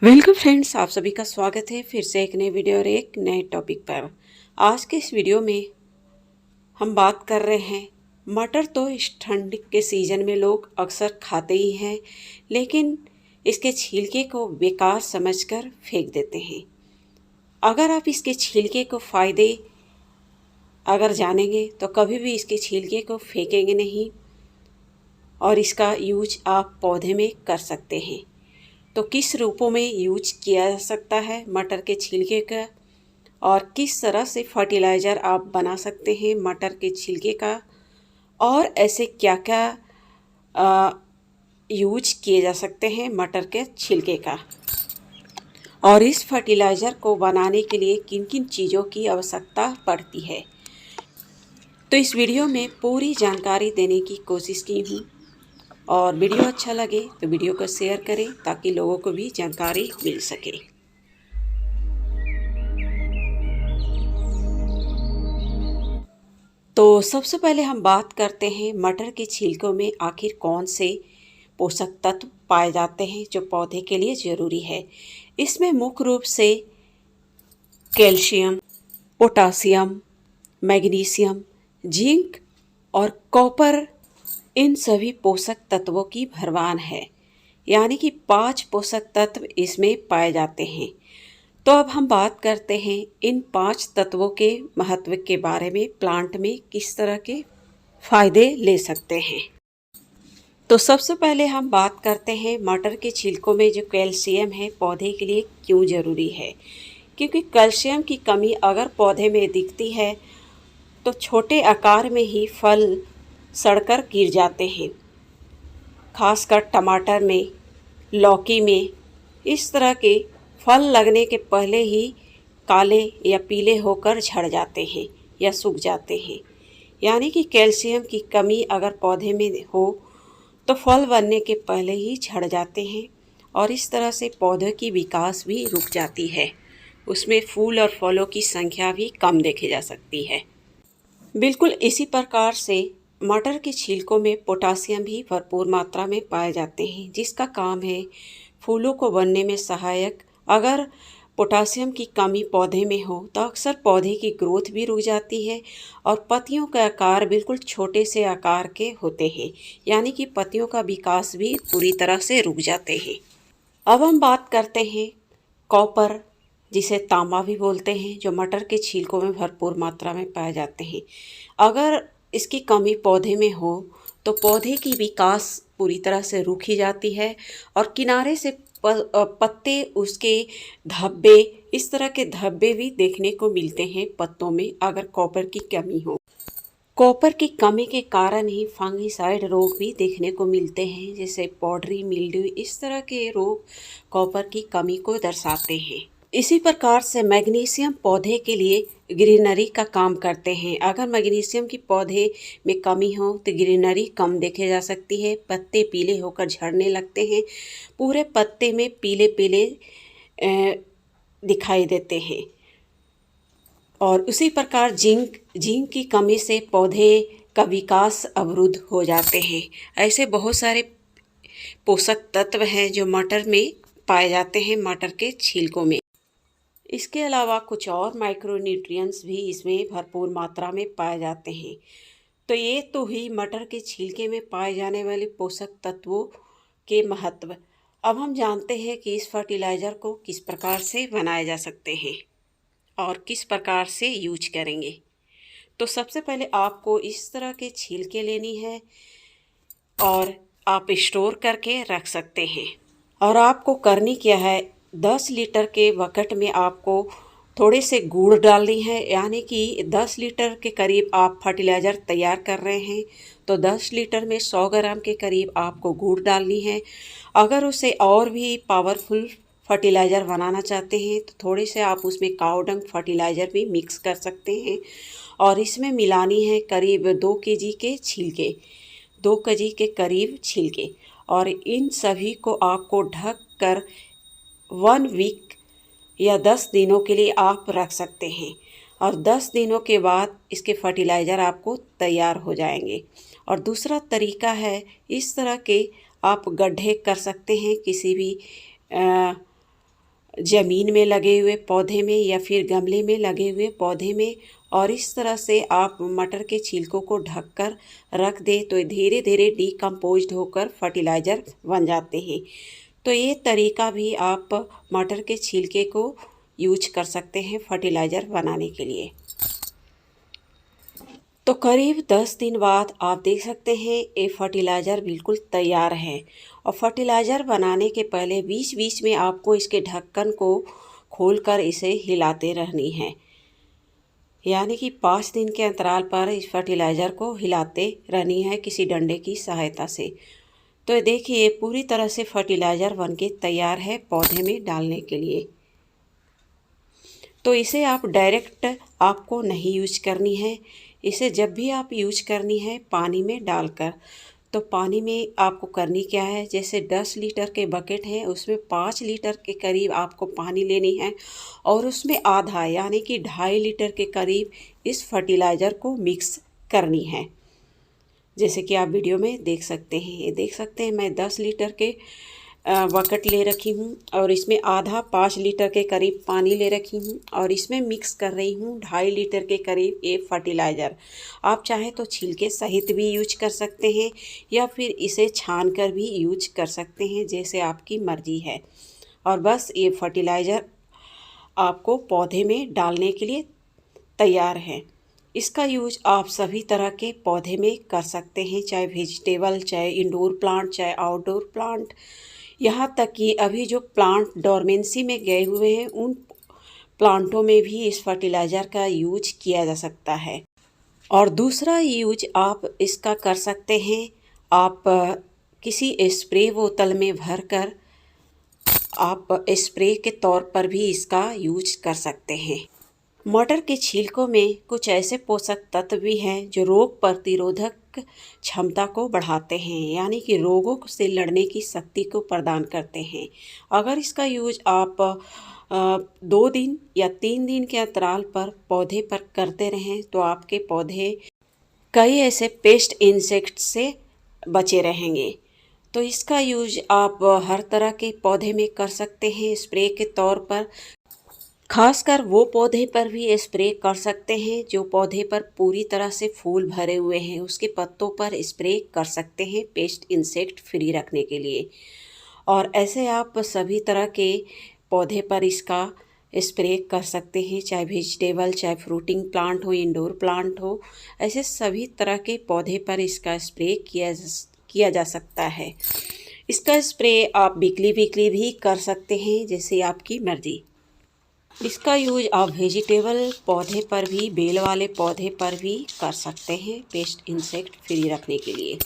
Welcome friends, आप सभी का स्वागत है फिर से एक नए वीडियो और एक नए टॉपिक पर। आज के इस वीडियो में हम बात कर रहे हैं मटर। तो इस ठंड के सीज़न में लोग अक्सर खाते ही हैं, लेकिन इसके छिलके को बेकार समझकर फेंक देते हैं। अगर आप इसके छिलके को फ़ायदे अगर जानेंगे तो कभी भी इसके छिलके को फेंकेंगे नहीं और इसका यूज आप पौधे में कर सकते हैं। तो किस रूपों में यूज किया जा सकता है मटर के छिलके का, और किस तरह से फर्टिलाइज़र आप बना सकते हैं मटर के छिलके का, और ऐसे क्या क्या यूज किए जा सकते हैं मटर के छिलके का, और इस फर्टिलाइज़र को बनाने के लिए किन किन चीज़ों की आवश्यकता पड़ती है। तो इस वीडियो में पूरी जानकारी देने की कोशिश की हूँ, और वीडियो अच्छा लगे तो वीडियो को शेयर करें ताकि लोगों को भी जानकारी मिल सके। तो सबसे पहले हम बात करते हैं मटर के छिलकों में आखिर कौन से पोषक तत्व पाए जाते हैं जो पौधे के लिए ज़रूरी है। इसमें मुख्य रूप से कैल्शियम, पोटासियम, मैग्नीशियम, जिंक और कॉपर, इन सभी पोषक तत्वों की भरमार है। यानी कि 5 पोषक तत्व इसमें पाए जाते हैं। तो अब हम बात करते हैं इन 5 तत्वों के महत्व के बारे में, प्लांट में किस तरह के फायदे ले सकते हैं। तो सबसे पहले हम बात करते हैं मटर के छिलकों में जो कैल्शियम है पौधे के लिए क्यों ज़रूरी है। क्योंकि कैल्शियम की कमी अगर पौधे में दिखती है तो छोटे आकार में ही फल सड़कर गिर जाते हैं। खासकर टमाटर में, लौकी में इस तरह के फल लगने के पहले ही काले या पीले होकर झड़ जाते हैं या सूख जाते हैं। यानी कि कैल्शियम की कमी अगर पौधे में हो तो फल बनने के पहले ही झड़ जाते हैं, और इस तरह से पौधे की विकास भी रुक जाती है। उसमें फूल और फलों की संख्या भी कम देखी जा सकती है। बिल्कुल इसी प्रकार से मटर के छिलकों में पोटासियम भी भरपूर मात्रा में पाए जाते हैं, जिसका काम है फूलों को बनने में सहायक। अगर पोटासियम की कमी पौधे में हो तो अक्सर पौधे की ग्रोथ भी रुक जाती है और पत्तियों का आकार बिल्कुल छोटे से आकार के होते हैं। यानी कि पत्तियों का विकास भी पूरी तरह से रुक जाते हैं। अब हम बात करते हैं कॉपर, जिसे तांबा भी बोलते हैं, जो मटर के छिलकों में भरपूर मात्रा में पाए जाते हैं। अगर इसकी कमी पौधे में हो तो पौधे की विकास पूरी तरह से रुक ही जाती है, और किनारे से पत्ते, उसके धब्बे, इस तरह के धब्बे भी देखने को मिलते हैं पत्तों में अगर कॉपर की कमी हो। कॉपर की कमी के कारण ही फंगिसाइड रोग भी देखने को मिलते हैं, जैसे पॉडरी मिल्ड्यू, इस तरह के रोग कॉपर की कमी को दर्शाते हैं। इसी प्रकार से मैग्नीशियम पौधे के लिए ग्रीनरी का काम करते हैं। अगर मैग्नीशियम की पौधे में कमी हो तो ग्रीनरी कम देखे जा सकती है, पत्ते पीले होकर झड़ने लगते हैं, पूरे पत्ते में पीले पीले दिखाई देते हैं। और उसी प्रकार जिंक की कमी से पौधे का विकास अवरुद्ध हो जाते हैं। ऐसे बहुत सारे पोषक तत्व हैं जो मटर में पाए जाते हैं, मटर के छिलकों में। इसके अलावा कुछ और माइक्रोन्यूट्रिएंट्स भी इसमें भरपूर मात्रा में पाए जाते हैं। तो ये तो हुई मटर के छिलके में पाए जाने वाले पोषक तत्वों के महत्व। अब हम जानते हैं कि इस फर्टिलाइज़र को किस प्रकार से बनाए जा सकते हैं और किस प्रकार से यूज करेंगे। तो सबसे पहले आपको इस तरह के छिलके लेनी है और आप स्टोर करके रख सकते हैं। और आपको करनी क्या है, 10 लीटर के बकेट में आपको थोड़े से गुड़ डालनी है। यानी कि 10 लीटर के करीब आप फर्टिलाइज़र तैयार कर रहे हैं तो 10 लीटर में 100 ग्राम के करीब आपको गुड़ डालनी है। अगर उसे और भी पावरफुल फर्टिलाइज़र बनाना चाहते हैं तो थोड़े से आप उसमें काऊ डंग फर्टिलाइज़र भी मिक्स कर सकते हैं। और इसमें मिलानी है करीब 2 केजी के छिलके, 2 केजी के करीब छिलके, और इन सभी को आपको ढक कर 1 वीक या 10 दिनों के लिए आप रख सकते हैं। और 10 दिनों के बाद इसके फर्टिलाइज़र आपको तैयार हो जाएंगे। और दूसरा तरीका है, इस तरह के आप गड्ढे कर सकते हैं किसी भी ज़मीन में लगे हुए पौधे में या फिर गमले में लगे हुए पौधे में, और इस तरह से आप मटर के छिलकों को ढककर रख दें तो धीरे धीरे डिकम्पोज्ड होकर फर्टिलाइज़र बन जाते हैं। तो ये तरीका भी आप मटर के छिलके को यूज कर सकते हैं फर्टिलाइज़र बनाने के लिए। तो करीब 10 दिन बाद आप देख सकते हैं ये फर्टिलाइज़र बिल्कुल तैयार है। और फर्टिलाइज़र बनाने के पहले बीच बीच में आपको इसके ढक्कन को खोलकर इसे हिलाते रहनी है, यानी कि 5 दिन के अंतराल पर इस फर्टिलाइज़र को हिलाते रहनी है किसी डंडे की सहायता से। तो देखिए पूरी तरह से फर्टिलाइज़र बनके तैयार है पौधे में डालने के लिए। तो इसे आप डायरेक्ट आपको नहीं यूज करनी है, इसे जब भी आप यूज करनी है पानी में डालकर। तो पानी में आपको करनी क्या है, जैसे 10 लीटर के बकेट है उसमें 5 लीटर के करीब आपको पानी लेनी है और उसमें आधा यानी कि 2.5 लीटर के करीब इस फर्टिलाइज़र को मिक्स करनी है। जैसे कि आप वीडियो में देख सकते हैं, ये देख सकते हैं मैं 10 लीटर के बकेट ले रखी हूँ और इसमें आधा 5 लीटर के करीब पानी ले रखी हूँ और इसमें मिक्स कर रही हूँ 2.5 लीटर के करीब ये फर्टिलाइज़र। आप चाहे तो छिलके सहित भी यूज कर सकते हैं या फिर इसे छान कर भी यूज कर सकते हैं, जैसे आपकी मर्ज़ी है। और बस ये फर्टिलाइज़र आपको पौधे में डालने के लिए तैयार है। इसका यूज आप सभी तरह के पौधे में कर सकते हैं, चाहे वेजिटेबल, चाहे इंडोर प्लांट, चाहे आउटडोर प्लांट, यहाँ तक कि अभी जो प्लांट डोरमेंसी में गए हुए हैं उन प्लांटों में भी इस फर्टिलाइज़र का यूज किया जा सकता है। और दूसरा यूज आप इसका कर सकते हैं, आप किसी स्प्रे बोतल में भरकर आप स्प्रे के तौर पर भी इसका यूज कर सकते हैं। मटर के छिलकों में कुछ ऐसे पोषक तत्व भी हैं जो रोग प्रतिरोधक क्षमता को बढ़ाते हैं, यानी कि रोगों से लड़ने की शक्ति को प्रदान करते हैं। अगर इसका यूज आप 2 दिन या 3 दिन के अंतराल पर पौधे पर करते रहें तो आपके पौधे कई ऐसे पेस्ट इंसेक्ट से बचे रहेंगे। तो इसका यूज आप हर तरह के पौधे में कर सकते हैं स्प्रे के तौर पर। खासकर वो पौधे पर भी स्प्रे कर सकते हैं जो पौधे पर पूरी तरह से फूल भरे हुए हैं, उसके पत्तों पर स्प्रे कर सकते हैं पेस्ट इंसेक्ट फ्री रखने के लिए। और ऐसे आप सभी तरह के पौधे पर इसका स्प्रे कर सकते हैं, चाहे वेजिटेबल, चाहे फ्रूटिंग प्लांट हो, इंडोर प्लांट हो, ऐसे सभी तरह के पौधे पर इसका स्प्रे किया जा सकता है। इसका स्प्रे आप वीकली भी कर सकते हैं, जैसे आपकी मर्ज़ी। इसका यूज आप वेजिटेबल पौधे पर भी, बेल वाले पौधे पर भी कर सकते हैं पेस्ट इंसेक्ट फ्री रखने के लिए।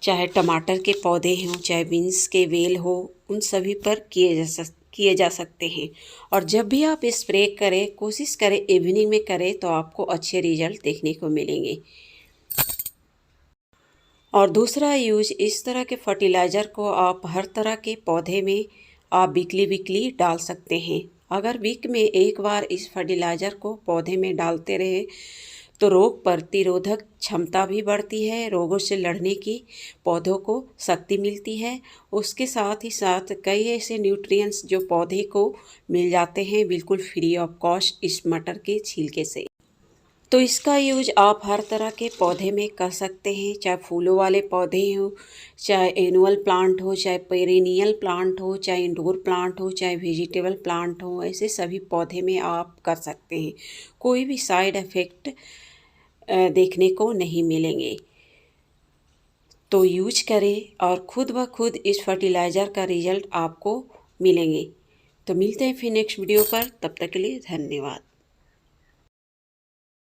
चाहे टमाटर के पौधे हों, चाहे बीन्स के बेल हो, उन सभी पर किए जा सकते हैं। और जब भी आप स्प्रे करें, कोशिश करें इवनिंग में करें तो आपको अच्छे रिजल्ट देखने को मिलेंगे। और दूसरा यूज, इस तरह के फर्टिलाइज़र को आप हर तरह के पौधे में आप वीकली डाल सकते हैं। अगर वीक में एक बार इस फर्टिलाइज़र को पौधे में डालते रहे तो रोग प्रतिरोधक क्षमता भी बढ़ती है, रोगों से लड़ने की पौधों को शक्ति मिलती है। उसके साथ ही साथ कई ऐसे न्यूट्रिएंट्स जो पौधे को मिल जाते हैं बिल्कुल फ्री ऑफ कॉस्ट इस मटर के छिलके से। तो इसका यूज आप हर तरह के पौधे में कर सकते हैं, चाहे फूलों वाले पौधे हों, चाहे एनुअल प्लांट हो, चाहे पेरेनियल प्लांट हो, चाहे इंडोर प्लांट हो, चाहे वेजिटेबल प्लांट हो, ऐसे सभी पौधे में आप कर सकते हैं। कोई भी साइड इफ़ेक्ट देखने को नहीं मिलेंगे। तो यूज करें और खुद ब खुद इस फर्टिलाइज़र का रिजल्ट आपको मिलेंगे। तो मिलते हैं फिर नेक्स्ट वीडियो पर, तब तक के लिए धन्यवाद।